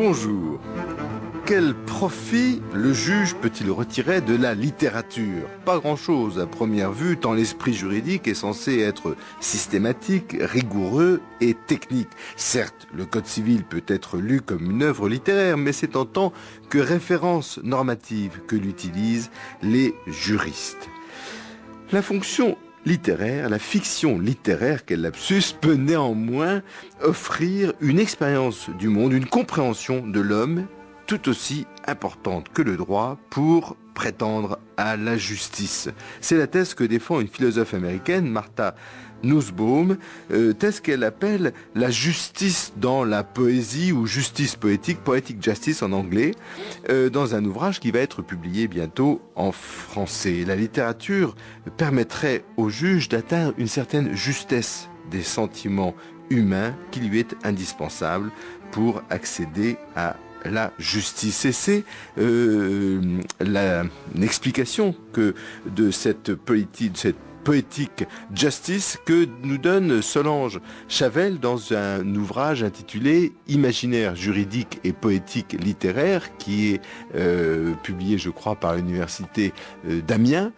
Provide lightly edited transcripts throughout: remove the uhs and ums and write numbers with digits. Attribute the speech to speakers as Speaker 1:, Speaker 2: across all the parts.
Speaker 1: Bonjour. Quel profit le juge peut-il retirer de la littérature? Pas grand-chose à première vue, tant l'esprit juridique est censé être systématique, rigoureux et technique. Certes, le Code civil peut être lu comme une œuvre littéraire, mais c'est en tant que référence normative que l'utilisent les juristes. La fonction littéraire, la fiction littéraire, quel lapsus, peut néanmoins offrir une expérience du monde, une compréhension de l'homme tout aussi importante que le droit pour prétendre à la justice. C'est la thèse que défend une philosophe américaine, Martha Nussbaum, thèse qu'elle appelle la justice dans la poésie ou justice poétique, poetic justice en anglais, dans un ouvrage qui va être publié bientôt en français. La littérature permettrait au juge d'atteindre une certaine justesse des sentiments humains qui lui est indispensable pour accéder à la justice. Et c'est l'explication que de cette poétique justice que nous donne Solange Chavel dans un ouvrage intitulé Imaginaire juridique et poétique littéraire qui est publié, je crois, par l'université d'Amiens.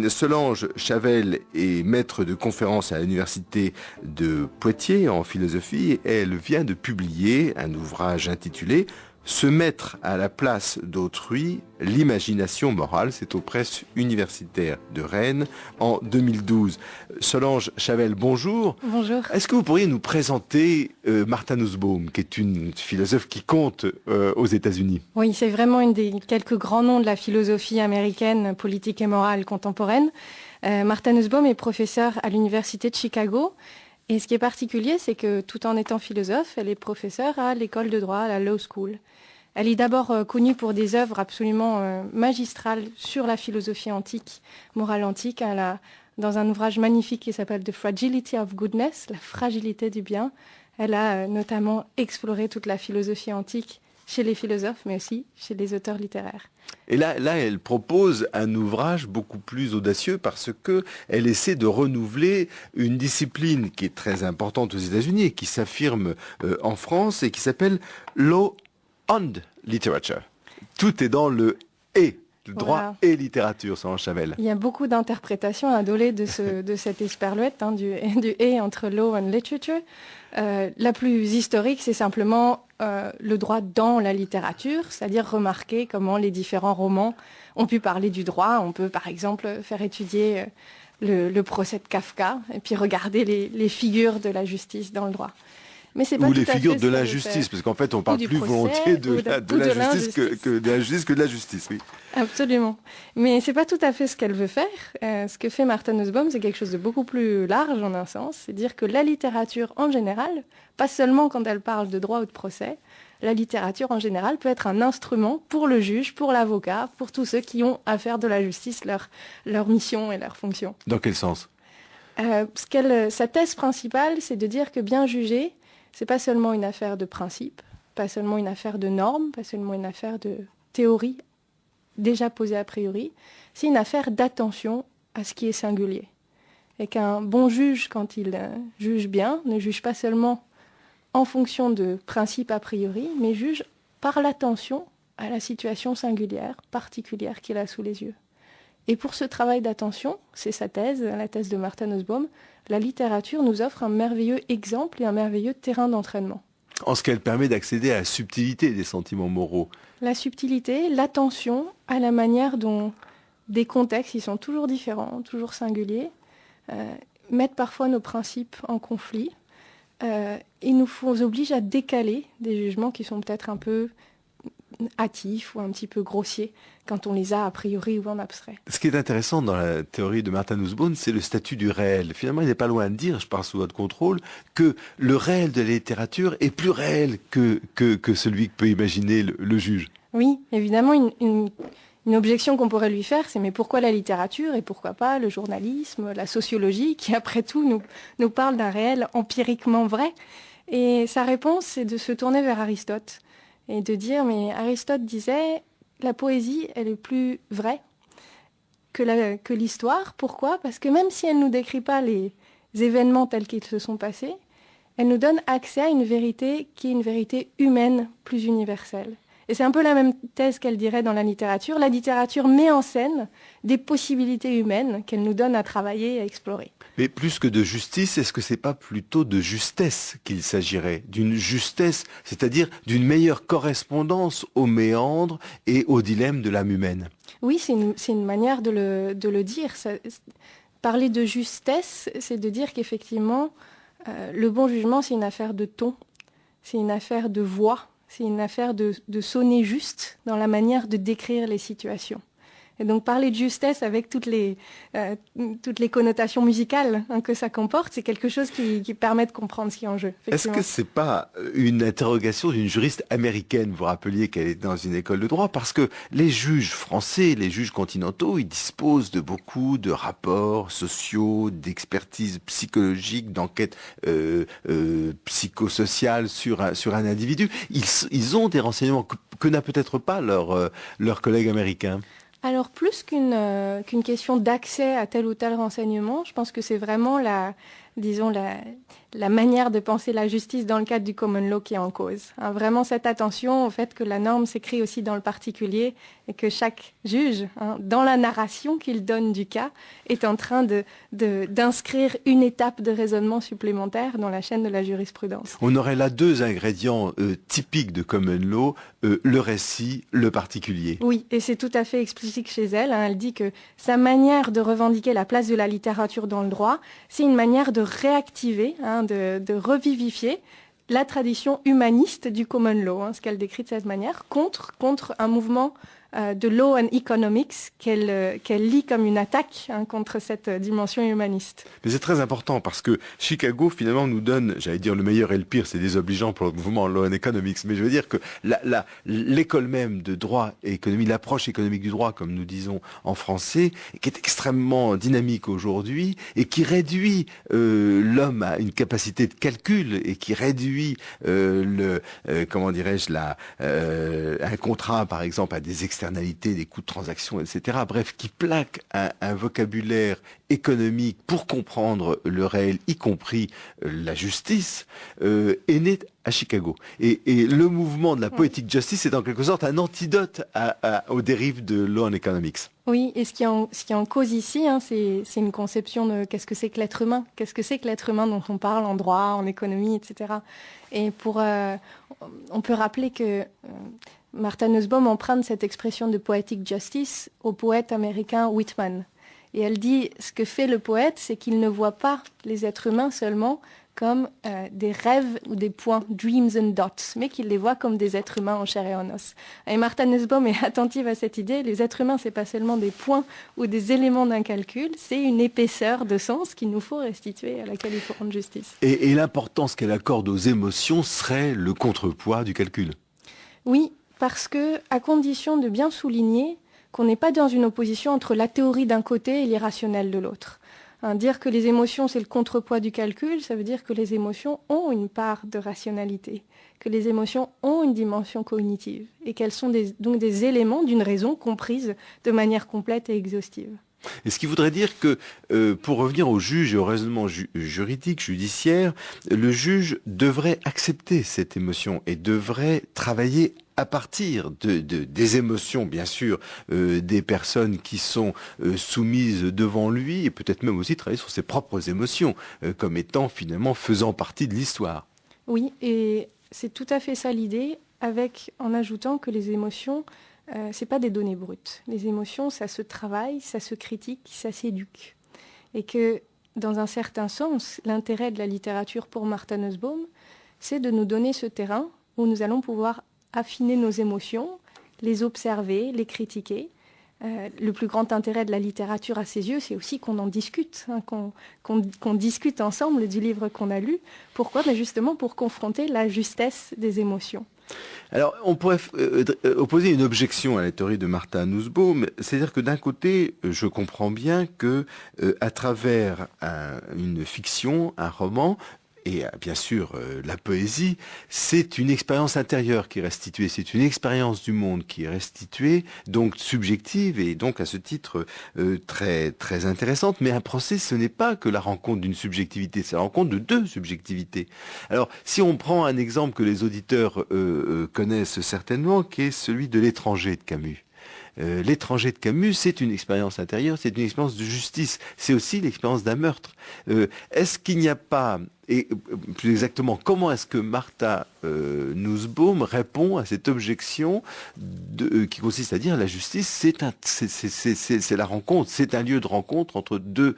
Speaker 1: Solange Chavel est maître de conférence à l'université de Poitiers en philosophie et elle vient de publier un ouvrage intitulé Se mettre à la place d'autrui, l'imagination morale, c'est aux presses universitaires de Rennes en 2012. Solange Chavel, bonjour.
Speaker 2: Bonjour.
Speaker 1: Est-ce que vous pourriez nous présenter Martha Nussbaum, qui est une philosophe qui compte aux États-Unis?
Speaker 2: Oui, c'est vraiment une des quelques grands noms de la philosophie américaine, politique et morale contemporaine. Martha Nussbaum est professeure à l'université de Chicago. Et ce qui est particulier, c'est que tout en étant philosophe, elle est professeure à l'école de droit, à la Law School. Elle est d'abord connue pour des œuvres absolument magistrales sur la philosophie antique, morale antique. Elle a, dans un ouvrage magnifique qui s'appelle The Fragility of Goodness, la fragilité du bien, elle a notamment exploré toute la philosophie antique chez les philosophes, mais aussi chez les auteurs littéraires.
Speaker 1: Et là, elle propose un ouvrage beaucoup plus audacieux parce que elle essaie de renouveler une discipline qui est très importante aux États-Unis et qui s'affirme en France et qui s'appelle Law and Literature. Tout est dans le « et ». Le droit voilà. Et littérature, selon Chavel.
Speaker 2: Il y a beaucoup d'interprétations à donner de cette esperluette, du « et » entre law and literature. La plus historique, c'est simplement le droit dans la littérature, c'est-à-dire remarquer comment les différents romans ont pu parler du droit. On peut, par exemple, faire étudier le procès de Kafka et puis regarder les figures de la justice dans le droit. Mais c'est pas
Speaker 1: ou les figures de l'injustice, parce qu'en fait, on parle plus volontiers de la justice que de la justice que de la justice, oui.
Speaker 2: Absolument. Mais c'est pas tout à fait ce qu'elle veut faire. Ce que fait Martha Nussbaum, c'est quelque chose de beaucoup plus large en un sens. C'est dire que la littérature en général, pas seulement quand elle parle de droit ou de procès, la littérature en général peut être un instrument pour le juge, pour l'avocat, pour tous ceux qui ont à faire de la justice leur mission et leur fonction.
Speaker 1: Dans quel sens?
Speaker 2: Sa thèse principale, c'est de dire que bien juger, c'est pas seulement une affaire de principe, pas seulement une affaire de normes, pas seulement une affaire de théorie déjà posée a priori, c'est une affaire d'attention à ce qui est singulier. Et qu'un bon juge, quand il juge bien, ne juge pas seulement en fonction de principes a priori, mais juge par l'attention à la situation singulière, particulière qu'il a sous les yeux. Et pour ce travail d'attention, c'est sa thèse, la thèse de Martha Nussbaum, la littérature nous offre un merveilleux exemple et un merveilleux terrain d'entraînement.
Speaker 1: En ce qu'elle permet d'accéder à la subtilité des sentiments moraux.
Speaker 2: La subtilité, l'attention à la manière dont des contextes, ils sont toujours différents, toujours singuliers, mettent parfois nos principes en conflit et nous obligent à décaler des jugements qui sont peut-être un peu hâtifs ou un petit peu grossiers quand on les a a priori ou en abstrait.
Speaker 1: Ce qui est intéressant dans la théorie de Martha Nussbaum, c'est le statut du réel. Finalement, il n'est pas loin de dire, je pars sous votre contrôle, que le réel de la littérature est plus réel que celui que peut imaginer le juge.
Speaker 2: Oui, évidemment, une objection qu'on pourrait lui faire, c'est mais pourquoi la littérature et pourquoi pas le journalisme, la sociologie, qui après tout nous parle d'un réel empiriquement vrai. Et sa réponse, c'est de se tourner vers Aristote et de dire, mais Aristote disait, la poésie, elle est plus vraie que l'histoire. Pourquoi ? Parce que même si elle ne nous décrit pas les événements tels qu'ils se sont passés, elle nous donne accès à une vérité qui est une vérité humaine plus universelle. Et c'est un peu la même thèse qu'elle dirait dans la littérature. La littérature met en scène des possibilités humaines qu'elle nous donne à travailler et à explorer.
Speaker 1: Mais plus que de justice, est-ce que c'est pas plutôt de justesse qu'il s'agirait? D'une justesse, c'est-à-dire d'une meilleure correspondance aux méandres et aux dilemmes de l'âme humaine?
Speaker 2: Oui, c'est une manière de le dire. Parler de justesse, c'est de dire qu'effectivement, le bon jugement, c'est une affaire de ton, c'est une affaire de voix. C'est une affaire de sonner juste dans la manière de décrire les situations. Et donc parler de justesse avec toutes les connotations musicales que ça comporte, c'est quelque chose qui permet de comprendre ce qui est en jeu.
Speaker 1: Est-ce que c'est pas une interrogation d'une juriste américaine? Vous rappeliez qu'elle est dans une école de droit, parce que les juges français, les juges continentaux, ils disposent de beaucoup de rapports sociaux, d'expertise psychologique, d'enquête psychosociale sur un individu. Ils ont des renseignements que n'a peut-être pas leurs collègues américains.
Speaker 2: Alors plus qu'une question d'accès à tel ou tel renseignement, je pense que c'est vraiment la manière de penser la justice dans le cadre du common law qui est en cause. Vraiment cette attention au fait que la norme s'écrit aussi dans le particulier et que chaque juge, dans la narration qu'il donne du cas, est en train d'inscrire une étape de raisonnement supplémentaire dans la chaîne de la jurisprudence.
Speaker 1: On aurait là deux ingrédients typiques de common law, le récit, le particulier.
Speaker 2: Oui, et c'est tout à fait explicite chez elle. Elle dit que sa manière de revendiquer la place de la littérature dans le droit, c'est une manière de réactiver, de revivifier la tradition humaniste du common law, ce qu'elle décrit de cette manière, contre un mouvement de law and economics qu'elle lit comme une attaque contre cette dimension humaniste.
Speaker 1: Mais c'est très important parce que Chicago finalement nous donne, j'allais dire le meilleur et le pire, c'est désobligeant pour le mouvement law and economics, mais je veux dire que l'école même de droit et économie, l'approche économique du droit, comme nous disons en français, qui est extrêmement dynamique aujourd'hui et qui réduit l'homme à une capacité de calcul et qui réduit comment dirais-je un contrat par exemple à des externalités, des coûts de transaction, etc. Bref, qui plaque un vocabulaire économique pour comprendre le réel, y compris la justice, est né à Chicago. Et le mouvement de la poetic justice est en quelque sorte un antidote aux dérives de law and economics.
Speaker 2: Oui, et ce qui est en cause ici, c'est une conception de qu'est-ce que c'est que l'être humain, qu'est-ce que c'est que l'être humain dont on parle en droit, en économie, etc. Et on peut rappeler que Martha Nussbaum emprunte cette expression de poetic justice au poète américain Whitman. Et elle dit, ce que fait le poète, c'est qu'il ne voit pas les êtres humains seulement comme des rêves ou des points, dreams and dots, mais qu'il les voit comme des êtres humains en chair et en os. Et Martha Nussbaum est attentive à cette idée. Les êtres humains, c'est pas seulement des points ou des éléments d'un calcul, c'est une épaisseur de sens qu'il nous faut restituer, à laquelle il faut rendre justice.
Speaker 1: Et l'importance qu'elle accorde aux émotions serait le contrepoids du calcul.
Speaker 2: Oui, parce que, à condition de bien souligner qu'on n'est pas dans une opposition entre la théorie d'un côté et l'irrationnel de l'autre. Dire que les émotions, c'est le contrepoids du calcul, ça veut dire que les émotions ont une part de rationalité, que les émotions ont une dimension cognitive et qu'elles sont donc des éléments d'une raison comprise de manière complète et exhaustive.
Speaker 1: Et ce qui voudrait dire que, pour revenir au juge et au raisonnement juridique, judiciaire, le juge devrait accepter cette émotion et devrait travailler à partir des émotions, bien sûr, des personnes qui sont soumises devant lui, et peut-être même aussi travailler sur ses propres émotions, comme étant finalement faisant partie de l'histoire.
Speaker 2: Oui, et c'est tout à fait ça l'idée, en ajoutant que les émotions, c'est pas des données brutes. Les émotions, ça se travaille, ça se critique, ça s'éduque. Et que, dans un certain sens, l'intérêt de la littérature pour Martha Nussbaum, c'est de nous donner ce terrain où nous allons pouvoir affiner nos émotions, les observer, les critiquer. Le plus grand intérêt de la littérature à ses yeux, c'est aussi qu'on en discute, qu'on discute ensemble du livre qu'on a lu. Pourquoi ? Justement pour confronter la justesse des émotions.
Speaker 1: Alors, on pourrait opposer une objection à la théorie de Martha Nussbaum, c'est-à-dire que d'un côté, je comprends bien que à travers une fiction, un roman, et bien sûr la poésie, c'est une expérience intérieure qui est restituée, c'est une expérience du monde qui est restituée, donc subjective et donc à ce titre très très intéressante. Mais un procès, ce n'est pas que la rencontre d'une subjectivité, c'est la rencontre de deux subjectivités. Alors, si on prend un exemple que les auditeurs connaissent certainement, qui est celui de L'étranger de Camus. L'étranger de Camus, c'est une expérience intérieure, c'est une expérience de justice, c'est aussi l'expérience d'un meurtre. Est-ce qu'il n'y a pas, et plus exactement, comment est-ce que Martha Nussbaum répond à cette objection qui consiste à dire la justice, c'est la rencontre, c'est un lieu de rencontre entre deux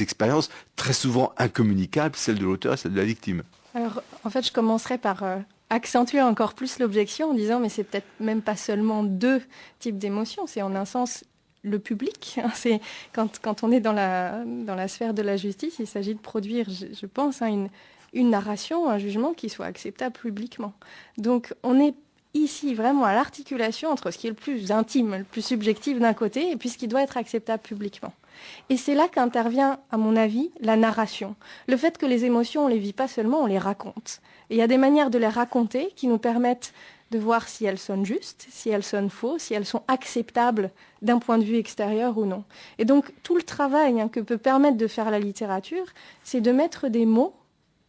Speaker 1: expériences très souvent incommunicables, celle de l'auteur et celle de la victime.
Speaker 2: Alors, en fait, je commencerai par accentuer encore plus l'objection en disant mais c'est peut-être même pas seulement deux types d'émotions, c'est en un sens le public. C'est quand on est dans la sphère de la justice, il s'agit de produire, je pense, une narration, un jugement qui soit acceptable publiquement. Donc on est ici vraiment à l'articulation entre ce qui est le plus intime, le plus subjectif d'un côté, et puis ce qui doit être acceptable publiquement. Et c'est là qu'intervient, à mon avis, la narration. Le fait que les émotions, on ne les vit pas seulement, on les raconte. Et il y a des manières de les raconter qui nous permettent de voir si elles sonnent justes, si elles sonnent faux, si elles sont acceptables d'un point de vue extérieur ou non. Et donc, tout le travail que peut permettre de faire la littérature, c'est de mettre des mots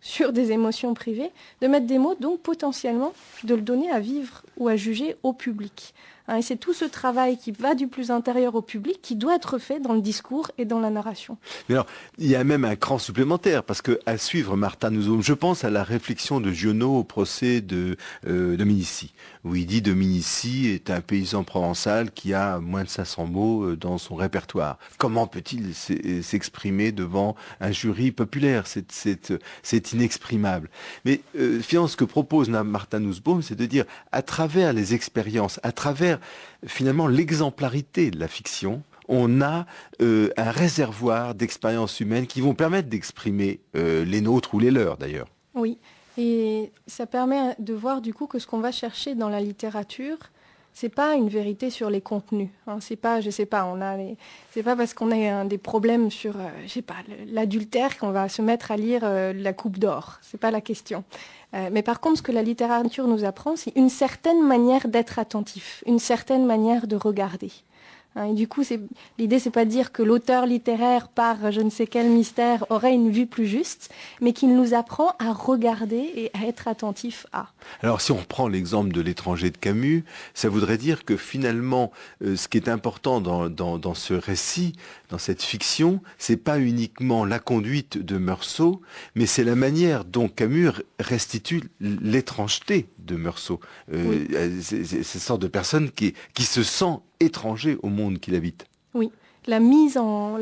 Speaker 2: sur des émotions privées, de mettre des mots, donc potentiellement, de le donner à vivre ou à juger au public. Et c'est tout ce travail qui va du plus intérieur au public qui doit être fait dans le discours et dans la narration.
Speaker 1: Mais alors, il y a même un cran supplémentaire, parce que à suivre Martha Nussbaum, je pense à la réflexion de Giono au procès de Dominici, où il dit Dominici est un paysan provençal qui a moins de 500 mots dans son répertoire. Comment peut-il s'exprimer devant un jury populaire ? C'est inexprimable. Mais finalement, ce que propose Martha Nussbaum, c'est de dire, à travers les expériences, à travers finalement l'exemplarité de la fiction, on a un réservoir d'expériences humaines qui vont permettre d'exprimer les nôtres ou les leurs d'ailleurs.
Speaker 2: Oui, et ça permet de voir du coup que ce qu'on va chercher dans la littérature, c'est pas une vérité sur les contenus. C'est pas, je sais pas, c'est pas parce qu'on a des problèmes sur, je sais pas, l'adultère qu'on va se mettre à lire La Coupe d'Or. C'est pas la question. Mais par contre, ce que la littérature nous apprend, c'est une certaine manière d'être attentif, une certaine manière de regarder. Et du coup, l'idée, c'est pas de dire que l'auteur littéraire, par je ne sais quel mystère, aurait une vue plus juste, mais qu'il nous apprend à regarder et à être attentif à.
Speaker 1: Alors, si on reprend l'exemple de L'étranger de Camus, ça voudrait dire que finalement, ce qui est important dans ce récit, dans cette fiction, c'est pas uniquement la conduite de Meursault, mais c'est la manière dont Camus restitue l'étrangeté de Meursault.
Speaker 2: Oui.
Speaker 1: C'est cette sorte de personne qui se sent étranger au monde qu'il habite.
Speaker 2: Oui, la mise en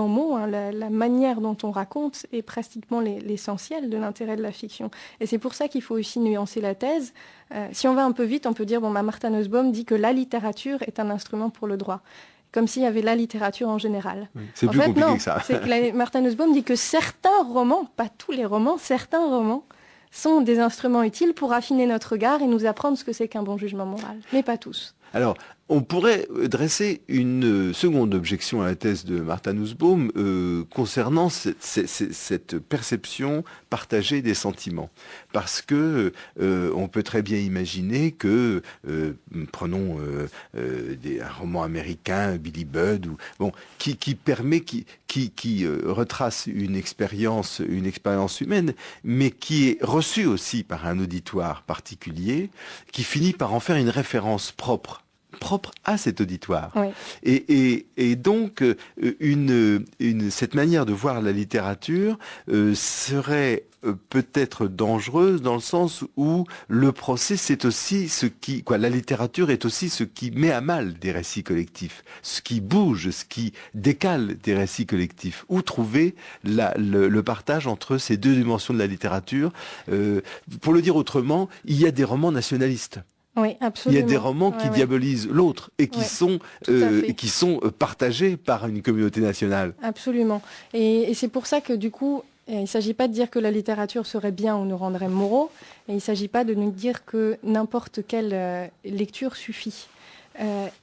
Speaker 2: mots, la manière dont on raconte est pratiquement l'essentiel de l'intérêt de la fiction. Et c'est pour ça qu'il faut aussi nuancer la thèse. Si on va un peu vite, on peut dire, Martha Nussbaum dit que la littérature est un instrument pour le droit. Comme s'il y avait la littérature en général.
Speaker 1: Oui, c'est plus compliqué que ça.
Speaker 2: C'est que Martha Nussbaum dit que certains romans, pas tous les romans, certains romans sont des instruments utiles pour affiner notre regard et nous apprendre ce que c'est qu'un bon jugement moral. Mais pas tous.
Speaker 1: Alors, on pourrait dresser une seconde objection à la thèse de Martha Nussbaum concernant cette perception partagée des sentiments. Parce que on peut très bien imaginer que, prenons un roman américain, Billy Budd, qui retrace une expérience humaine, mais qui est reçue aussi par un auditoire particulier, qui finit par en faire une référence propre à cet auditoire.
Speaker 2: Oui.
Speaker 1: Et donc, cette manière de voir la littérature serait peut-être dangereuse dans le sens où le procès, c'est aussi la littérature est aussi ce qui met à mal des récits collectifs, ce qui bouge, ce qui décale des récits collectifs. Où trouver le partage entre ces deux dimensions de la littérature pour le dire autrement, il y a des romans nationalistes.
Speaker 2: Oui, absolument.
Speaker 1: Il y a des romans qui diabolisent l'autre et qui sont partagés par une communauté nationale.
Speaker 2: Absolument. Et c'est pour ça que du coup, il ne s'agit pas de dire que la littérature serait bien ou nous rendrait moraux, et il ne s'agit pas de nous dire que n'importe quelle lecture suffit.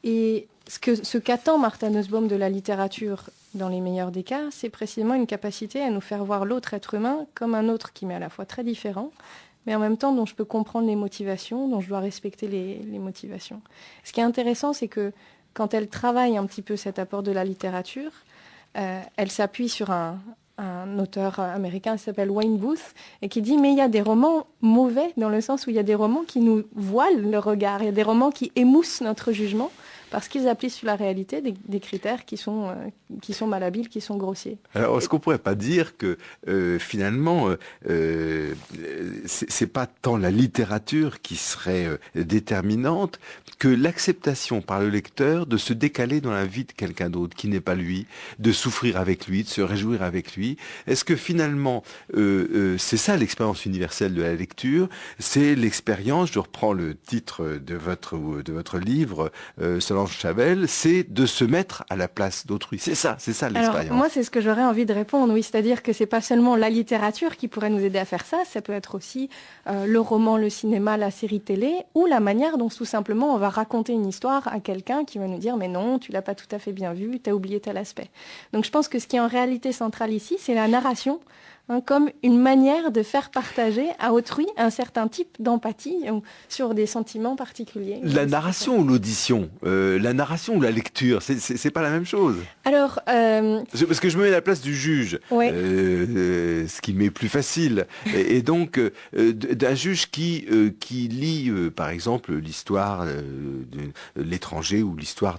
Speaker 2: Et ce qu'attend Martha Nussbaum de la littérature, dans les meilleurs des cas, c'est précisément une capacité à nous faire voir l'autre être humain comme un autre qui m'est à la fois très différent, mais en même temps dont je peux comprendre les motivations, dont je dois respecter les motivations. Ce qui est intéressant, c'est que quand elle travaille un petit peu cet apport de la littérature, elle s'appuie sur un auteur américain qui s'appelle Wayne Booth, et qui dit, mais il y a des romans mauvais, dans le sens où il y a des romans qui nous voilent le regard, il y a des romans qui émoussent notre jugement, parce qu'ils appliquent sur la réalité des critères qui sont malhabiles, qui sont grossiers.
Speaker 1: Alors, est-ce qu'on pourrait pas dire que finalement, c'est pas tant la littérature qui serait déterminante que l'acceptation par le lecteur de se décaler dans la vie de quelqu'un d'autre qui n'est pas lui, de souffrir avec lui, de se réjouir avec lui. Est-ce que finalement, c'est ça l'expérience universelle de la lecture, c'est l'expérience, je reprends le titre de votre livre, Solange Chabel, c'est de se mettre à la place d'autrui. C'est ça l'expérience.
Speaker 2: Alors, moi, c'est ce que j'aurais envie de répondre, oui. C'est-à-dire que c'est pas seulement la littérature qui pourrait nous aider à faire ça, ça peut être aussi le roman, le cinéma, la série télé, ou la manière dont tout simplement on va raconter une histoire à quelqu'un qui va nous dire « mais non, tu l'as pas tout à fait bien vu, tu as oublié tel aspect ». Donc je pense que ce qui est en réalité central ici, c'est la narration, comme une manière de faire partager à autrui un certain type d'empathie sur des sentiments particuliers.
Speaker 1: La narration ou l'audition, la narration ou la lecture, c'est pas la même chose.
Speaker 2: Alors,
Speaker 1: parce que je me mets à la place du juge,
Speaker 2: ouais.
Speaker 1: Ce qui m'est plus facile. Et donc, d'un juge qui lit, par exemple, l'histoire de l'étranger ou l'histoire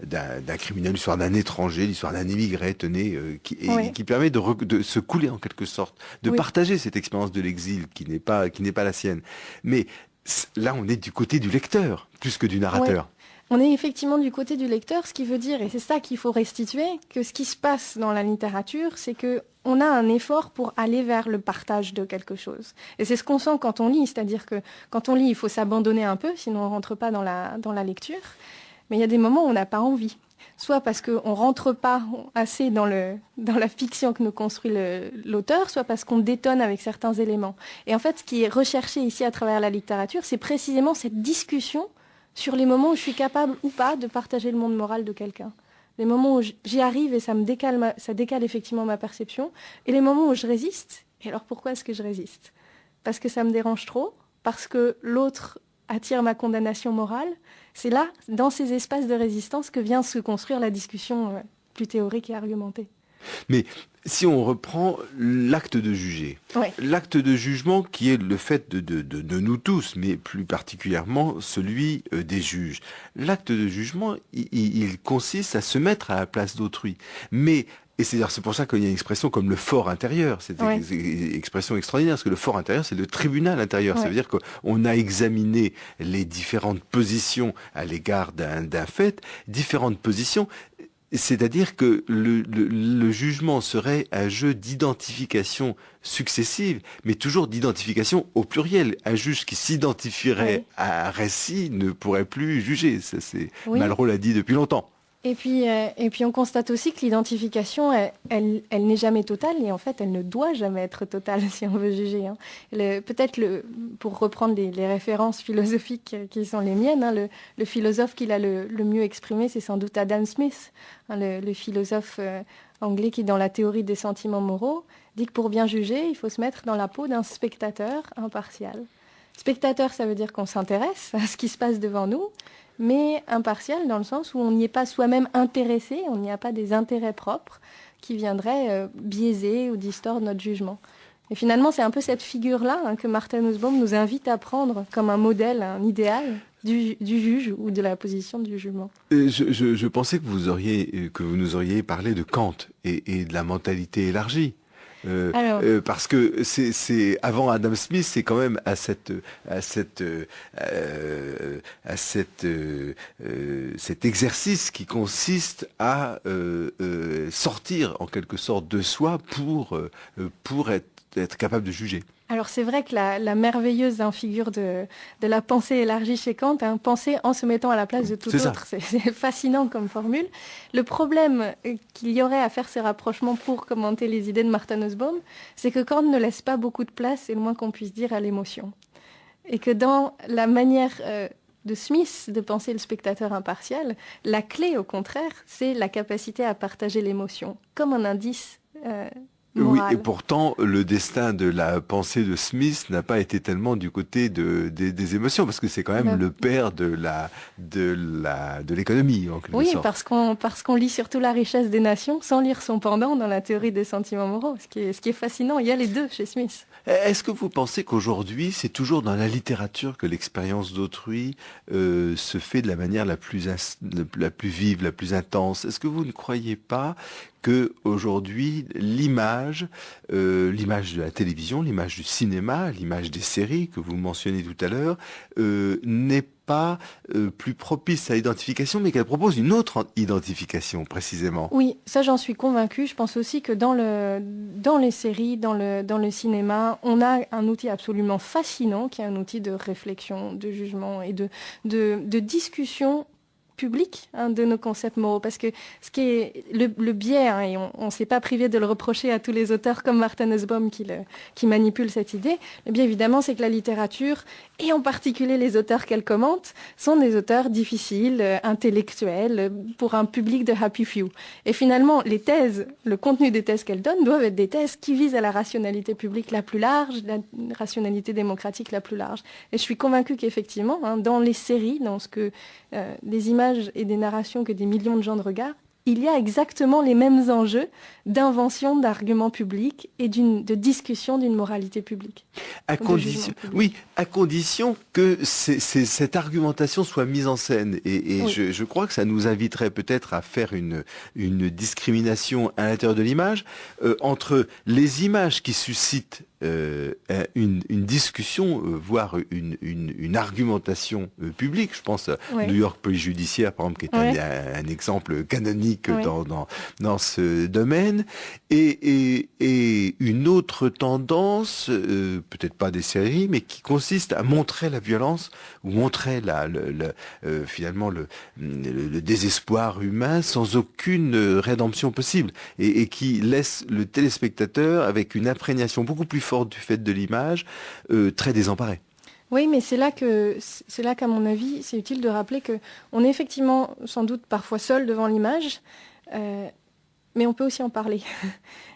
Speaker 1: d'un criminel, l'histoire d'un étranger, l'histoire d'un immigré, qui permet de se couler en quelque sorte, de partager cette expérience de l'exil qui n'est pas la sienne. Mais là, on est du côté du lecteur plus que du narrateur.
Speaker 2: Ouais. On est effectivement du côté du lecteur, ce qui veut dire, et c'est ça qu'il faut restituer, que ce qui se passe dans la littérature, c'est qu'on a un effort pour aller vers le partage de quelque chose. Et c'est ce qu'on sent quand on lit, c'est-à-dire que quand on lit, il faut s'abandonner un peu, sinon on ne rentre pas dans la lecture. Mais il y a des moments où on n'a pas envie. Soit parce qu'on ne rentre pas assez dans la fiction que nous construit l'auteur, soit parce qu'on détonne avec certains éléments. Et en fait, ce qui est recherché ici à travers la littérature, c'est précisément cette discussion sur les moments où je suis capable ou pas de partager le monde moral de quelqu'un. Les moments où j'y arrive et ça décale effectivement ma perception, et les moments où je résiste. Et alors pourquoi est-ce que je résiste ? Parce que ça me dérange trop, parce que l'autre attire ma condamnation morale. C'est là, dans ces espaces de résistance, que vient se construire la discussion plus théorique et argumentée.
Speaker 1: Mais si on reprend l'acte de juger, l'acte de jugement qui est le fait de nous tous, mais plus particulièrement celui des juges. L'acte de jugement, il consiste à se mettre à la place d'autrui. Et c'est pour ça qu'il y a une expression comme le fort intérieur. C'est une expression extraordinaire, parce que le fort intérieur, c'est le tribunal intérieur. Ouais. Ça veut dire qu'on a examiné les différentes positions à l'égard d'un fait, différentes positions. C'est-à-dire que le jugement serait un jeu d'identification successive, mais toujours d'identification au pluriel. Un juge qui s'identifierait à un récit ne pourrait plus juger. Ça, Malraux l'a dit depuis longtemps.
Speaker 2: Et puis on constate aussi que l'identification, elle n'est jamais totale, et en fait, elle ne doit jamais être totale si on veut juger. Peut-être, pour reprendre les références philosophiques qui sont les miennes, le philosophe qui l'a le mieux exprimé, c'est sans doute Adam Smith, le philosophe anglais qui, dans la théorie des sentiments moraux, dit que pour bien juger, il faut se mettre dans la peau d'un spectateur impartial. Spectateur, ça veut dire qu'on s'intéresse à ce qui se passe devant nous, mais impartial dans le sens où on n'y est pas soi-même intéressé, on n'y a pas des intérêts propres qui viendraient biaiser ou distordre notre jugement. Et finalement, c'est un peu cette figure-là que Martha Nussbaum nous invite à prendre comme un modèle, un idéal du juge ou de la position du jugement.
Speaker 1: Je pensais que vous nous auriez parlé de Kant et de la mentalité élargie. Parce que c'est avant Adam Smith, c'est quand même à cet exercice qui consiste à sortir en quelque sorte de soi pour être capable de juger.
Speaker 2: Alors c'est vrai que la merveilleuse figure de la pensée élargie chez Kant, penser en se mettant à la place de tout autre, c'est fascinant comme formule. Le problème qu'il y aurait à faire ces rapprochements pour commenter les idées de Martha Nussbaum, c'est que Kant ne laisse pas beaucoup de place, c'est le moins qu'on puisse dire, à l'émotion. Et que dans la manière de Smith de penser le spectateur impartial. La clé, au contraire, c'est la capacité à partager l'émotion, comme un indice
Speaker 1: Oui,
Speaker 2: moral.
Speaker 1: et pourtant, le destin de la pensée de Smith n'a pas été tellement du côté des émotions, parce que c'est quand même le père de l'économie, en quelque
Speaker 2: Oui,
Speaker 1: sorte.
Speaker 2: parce qu'on lit surtout La richesse des nations sans lire son pendant dans la théorie des sentiments moraux, ce qui est fascinant. Il y a les deux chez Smith.
Speaker 1: Est-ce que vous pensez qu'aujourd'hui, c'est toujours dans la littérature que l'expérience d'autrui se fait de la manière la plus vive, la plus intense? Est-ce que vous ne croyez pas que aujourd'hui l'image de la télévision, l'image du cinéma, l'image des séries que vous mentionnez tout à l'heure, n'est pas plus propice à l'identification, mais qu'elle propose une autre identification précisément?
Speaker 2: Oui, ça j'en suis convaincue. Je pense aussi que dans les séries, dans le cinéma, on a un outil absolument fascinant qui est un outil de réflexion, de jugement et de discussion public de nos concepts moraux, parce que ce qui est le biais, et on ne s'est pas privé de le reprocher à tous les auteurs comme Martha Nussbaum qui manipulent cette idée, le biais évidemment c'est que la littérature, et en particulier les auteurs qu'elle commente, sont des auteurs difficiles, intellectuels, pour un public de happy few. Et finalement, les thèses, le contenu des thèses qu'elle donne doivent être des thèses qui visent à la rationalité publique la plus large, la rationalité démocratique la plus large. Et je suis convaincue qu'effectivement, dans les séries, dans ce que des images et des narrations que des millions de gens de regardent, il y a exactement les mêmes enjeux d'invention d'arguments publics et de discussion d'une moralité publique.
Speaker 1: À condition que cette argumentation soit mise en scène. Et oui. je crois que ça nous inviterait peut-être à faire une discrimination à l'intérieur de l'image entre les images qui suscitent une discussion, voire une argumentation publique. Je pense à New York Police Judiciaire, par exemple, qui est un exemple canonique dans ce domaine. Et une autre tendance, peut-être pas des séries, mais qui consiste à montrer la violence ou montrer finalement le désespoir humain sans aucune rédemption possible et qui laisse le téléspectateur avec une imprégnation beaucoup plus forte du fait de l'image, très désemparé.
Speaker 2: Oui, mais c'est là qu'à mon avis, c'est utile de rappeler qu'on est effectivement sans doute parfois seul devant l'image, mais on peut aussi en parler.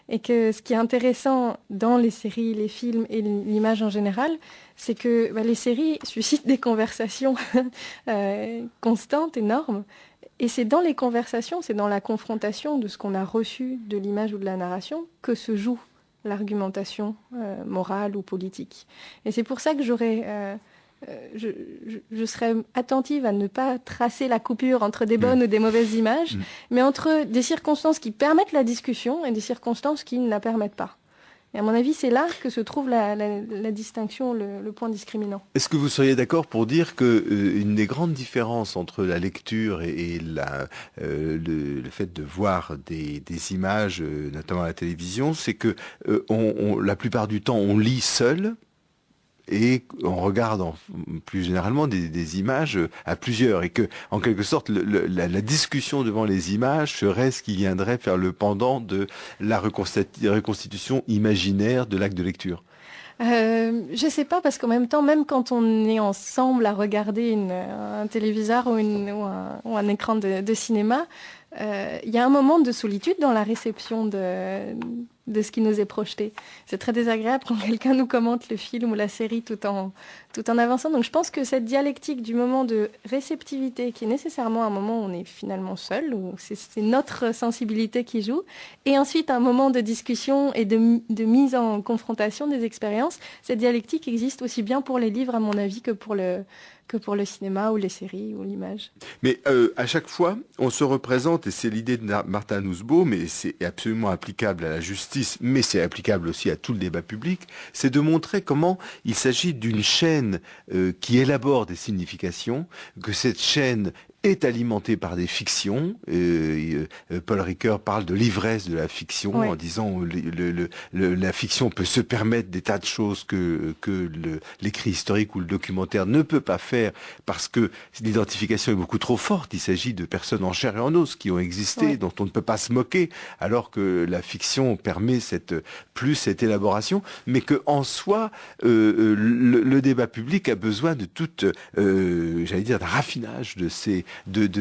Speaker 2: Et que ce qui est intéressant dans les séries, les films et l'image en général, c'est que les séries suscitent des conversations constantes, énormes. Et c'est dans les conversations, c'est dans la confrontation de ce qu'on a reçu de l'image ou de la narration que se joue l'argumentation morale ou politique. Et c'est pour ça que je serais attentive à ne pas tracer la coupure entre des bonnes ou des mauvaises images, mais entre des circonstances qui permettent la discussion et des circonstances qui ne la permettent pas. Et à mon avis, c'est là que se trouve la distinction, le point discriminant.
Speaker 1: Est-ce que vous seriez d'accord pour dire que une des grandes différences entre la lecture et le fait de voir des images, notamment à la télévision, c'est que la plupart du temps, on lit seul et on regarde plus généralement des images à plusieurs et que, en quelque sorte, la discussion devant les images serait ce qui viendrait faire le pendant de la reconstitution imaginaire de l'acte de lecture.
Speaker 2: Je sais pas, parce qu'en même temps, même quand on est ensemble à regarder un téléviseur ou un écran de cinéma, il y a un moment de solitude dans la réception de ce qui nous est projeté. C'est très désagréable quand quelqu'un nous commente le film ou la série tout en avançant. Donc je pense que cette dialectique du moment de réceptivité, qui est nécessairement un moment où on est finalement seul, où c'est notre sensibilité qui joue, et ensuite un moment de discussion et de mise en confrontation des expériences, cette dialectique existe aussi bien pour les livres, à mon avis, que pour le cinéma ou les séries ou l'image.
Speaker 1: Mais à chaque fois, on se représente, et c'est l'idée de Martha Nussbaum, mais c'est absolument applicable à la justice, mais c'est applicable aussi à tout le débat public, c'est de montrer comment il s'agit d'une chaîne qui élabore des significations, que cette chaîne est alimenté par des fictions. Paul Ricoeur parle de l'ivresse de la fiction, en disant la fiction peut se permettre des tas de choses que l'écrit historique ou le documentaire ne peut pas faire, parce que l'identification est beaucoup trop forte. Il s'agit de personnes en chair et en os qui ont existé, dont on ne peut pas se moquer, alors que la fiction permet cette élaboration, mais que en soi, le débat public a besoin de d'un raffinage de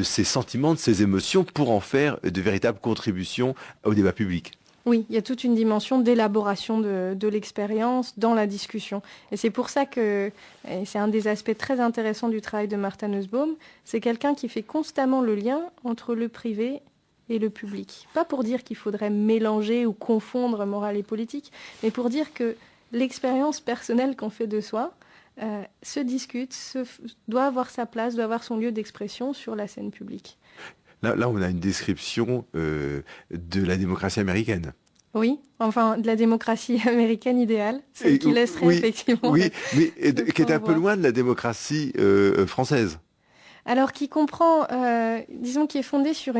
Speaker 1: ces sentiments, de ces émotions, pour en faire de véritables contributions au débat public.
Speaker 2: Oui, il y a toute une dimension d'élaboration de l'expérience dans la discussion. Et c'est pour ça que, et c'est un des aspects très intéressants du travail de Martha Nussbaum, c'est quelqu'un qui fait constamment le lien entre le privé et le public. Pas pour dire qu'il faudrait mélanger ou confondre morale et politique, mais pour dire que l'expérience personnelle qu'on fait de soi se discute, doit avoir sa place, doit avoir son lieu d'expression sur la scène publique.
Speaker 1: Là, on a une description de la démocratie américaine.
Speaker 2: Oui, enfin, de la démocratie américaine idéale, celle qui laisserait effectivement...
Speaker 1: Oui, mais qui est un peu loin de la démocratie française.
Speaker 2: Alors, qui comprend, disons, qui est fondée sur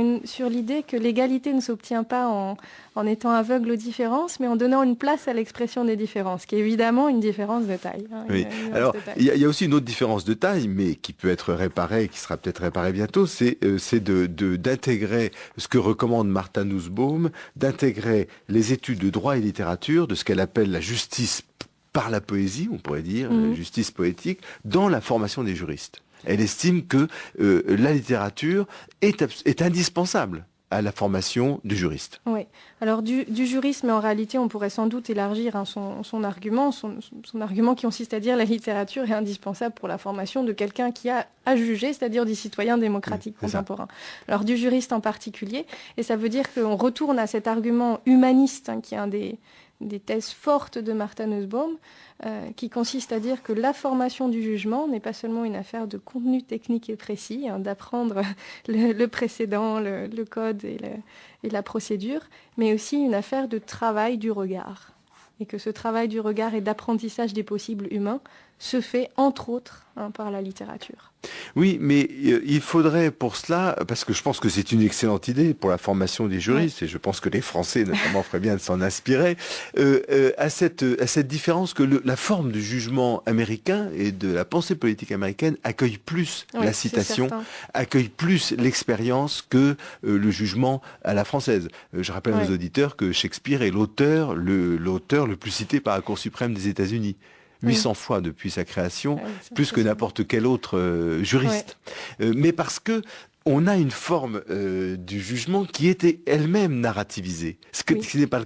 Speaker 2: l'idée que l'égalité ne s'obtient pas en étant aveugle aux différences, mais en donnant une place à l'expression des différences, qui est évidemment une différence de taille.
Speaker 1: Oui. Alors, il y a aussi une autre différence de taille, mais qui peut être réparée, qui sera peut-être réparée bientôt, c'est d'intégrer ce que recommande Martha Nussbaum, d'intégrer les études de droit et littérature, de ce qu'elle appelle la justice par la poésie, on pourrait dire, la justice poétique, dans la formation des juristes. Elle estime que la littérature est indispensable à la formation du juriste.
Speaker 2: Oui. Alors du juriste, mais en réalité, on pourrait sans doute élargir son argument, son argument qui consiste à dire la littérature est indispensable pour la formation de quelqu'un qui a à juger, c'est-à-dire du citoyen démocratique contemporain. Alors du juriste en particulier, et ça veut dire qu'on retourne à cet argument humaniste, qui est un des thèses fortes de Martha Nussbaum, qui consiste à dire que la formation du jugement n'est pas seulement une affaire de contenu technique et précis, d'apprendre le précédent, le code et la procédure, mais aussi une affaire de travail du regard. Et que ce travail du regard et d'apprentissage des possibles humains se fait, entre autres, par la littérature.
Speaker 1: Oui, mais il faudrait pour cela, parce que je pense que c'est une excellente idée pour la formation des juristes, et je pense que les Français notamment feraient bien de s'en inspirer, à cette différence que la forme du jugement américain et de la pensée politique américaine accueille plus la citation, accueille plus l'expérience que le jugement à la française. Je rappelle aux auditeurs que Shakespeare est l'auteur le plus cité par la Cour suprême des États-Unis. 800 fois depuis sa création, plus que n'importe quel autre juriste. Mais parce que on a une forme du jugement qui était elle-même narrativisée, ce qui n'est pas le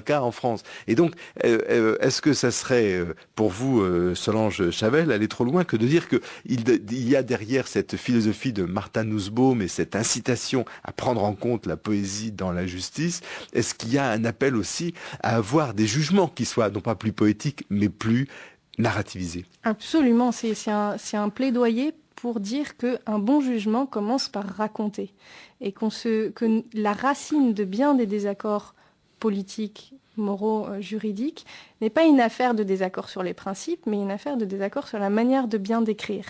Speaker 1: cas, en France. Et donc, est-ce que ça serait pour vous, Solange Chavel, aller trop loin que de dire qu'il y a derrière cette philosophie de Martha Nussbaum et cette incitation à prendre en compte la poésie dans la justice, est-ce qu'il y a un appel aussi à avoir des jugements qui soient non pas plus poétiques, mais plus narrativisés?
Speaker 2: Absolument, c'est un plaidoyer pour dire qu'un bon jugement commence par raconter et que la racine de bien des désaccords politiques, moraux, juridiques n'est pas une affaire de désaccord sur les principes, mais une affaire de désaccord sur la manière de bien décrire.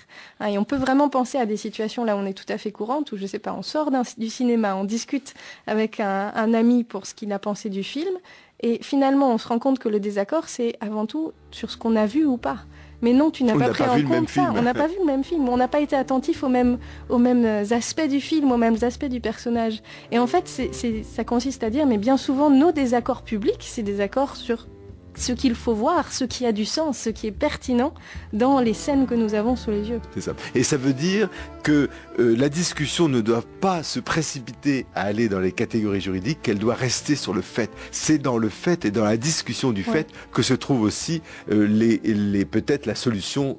Speaker 2: Et on peut vraiment penser à des situations là où on est tout à fait courante, où je sais pas, on sort du cinéma, on discute avec un ami pour ce qu'il a pensé du film, et finalement on se rend compte que le désaccord c'est avant tout sur ce qu'on a vu ou pas. Mais non, tu n'as pas pris en compte ça. On n'a pas vu le même film. On n'a pas été attentif aux mêmes aspects du film, aux mêmes aspects du personnage. Et en fait, ça consiste à dire, mais bien souvent, nos désaccords publics, c'est des accords sur ce qu'il faut voir, ce qui a du sens, ce qui est pertinent dans les scènes que nous avons sous les yeux.
Speaker 1: C'est ça. Et ça veut dire que la discussion ne doit pas se précipiter à aller dans les catégories juridiques, qu'elle doit rester sur le fait. C'est dans le fait et dans la discussion du fait que se trouve aussi peut-être la solution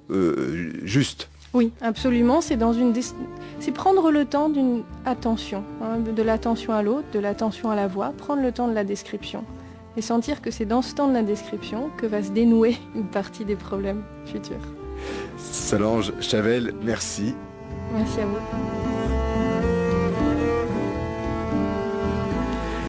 Speaker 1: juste.
Speaker 2: Oui, absolument. C'est prendre le temps d'une attention, de l'attention à l'autre, de l'attention à la voix, prendre le temps de la description. Et sentir que c'est dans ce temps de la description que va se dénouer une partie des problèmes futurs.
Speaker 1: Solange Chavel, merci.
Speaker 2: Merci à vous.